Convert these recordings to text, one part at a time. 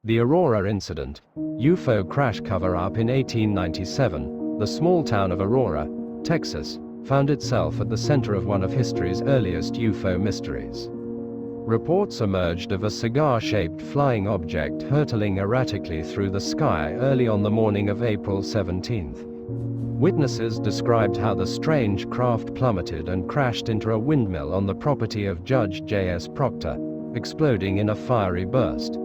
The Aurora incident, UFO crash cover-up in 1897, the small town of Aurora, Texas, found itself at the center of one of history's earliest UFO mysteries. Reports emerged of a cigar-shaped flying object hurtling erratically through the sky early on the morning of April 17. Witnesses described how the strange craft plummeted and crashed into a windmill on the property of Judge J.S. Proctor, exploding in a fiery burst.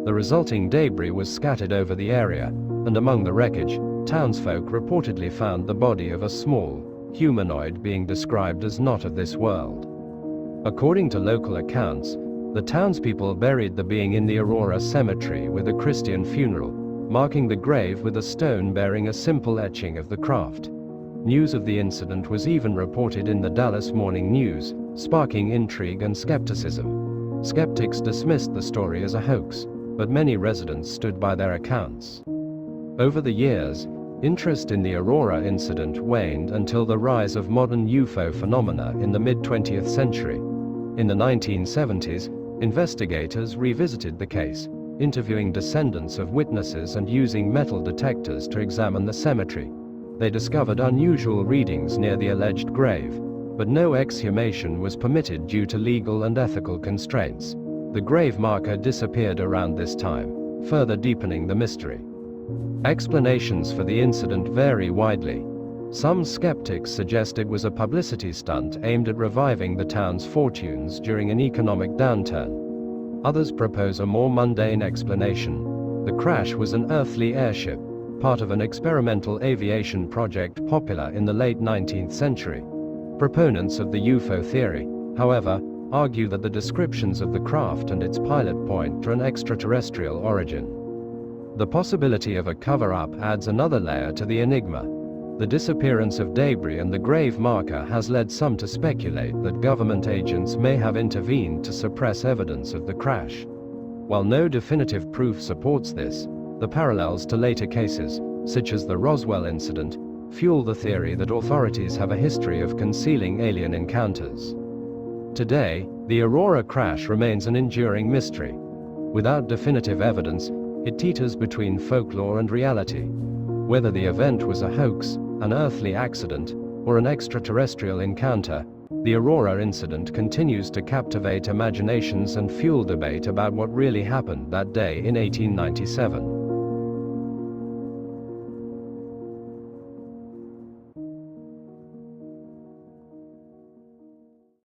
The resulting debris was scattered over the area, and among the wreckage, townsfolk reportedly found the body of a small, humanoid being described as not of this world. According to local accounts, the townspeople buried the being in the Aurora cemetery with a Christian funeral, marking the grave with a stone bearing a simple etching of the craft. News of the incident was even reported in the Dallas Morning News, sparking intrigue and skepticism. Skeptics dismissed the story as a hoax, but many residents stood by their accounts. Over the years, interest in the Aurora incident waned until the rise of modern UFO phenomena in the mid-20th century. In the 1970s, investigators revisited the case, interviewing descendants of witnesses and using metal detectors to examine the cemetery. They discovered unusual readings near the alleged grave, but no exhumation was permitted due to legal and ethical constraints. The grave marker disappeared around this time, further deepening the mystery. Explanations for the incident vary widely. Some skeptics suggest it was a publicity stunt aimed at reviving the town's fortunes during an economic downturn. Others propose a more mundane explanation. The crash was an earthly airship, part of an experimental aviation project popular in the late 19th century. Proponents of the UFO theory, however, argue that the descriptions of the craft and its pilot point to an extraterrestrial origin. The possibility of a cover-up adds another layer to the enigma. The disappearance of debris and the grave marker has led some to speculate that government agents may have intervened to suppress evidence of the crash. While no definitive proof supports this, the parallels to later cases, such as the Roswell incident, fuel the theory that authorities have a history of concealing alien encounters. Today, the Aurora crash remains an enduring mystery. Without definitive evidence, it teeters between folklore and reality. Whether the event was a hoax, an earthly accident, or an extraterrestrial encounter, the Aurora incident continues to captivate imaginations and fuel debate about what really happened that day in 1897.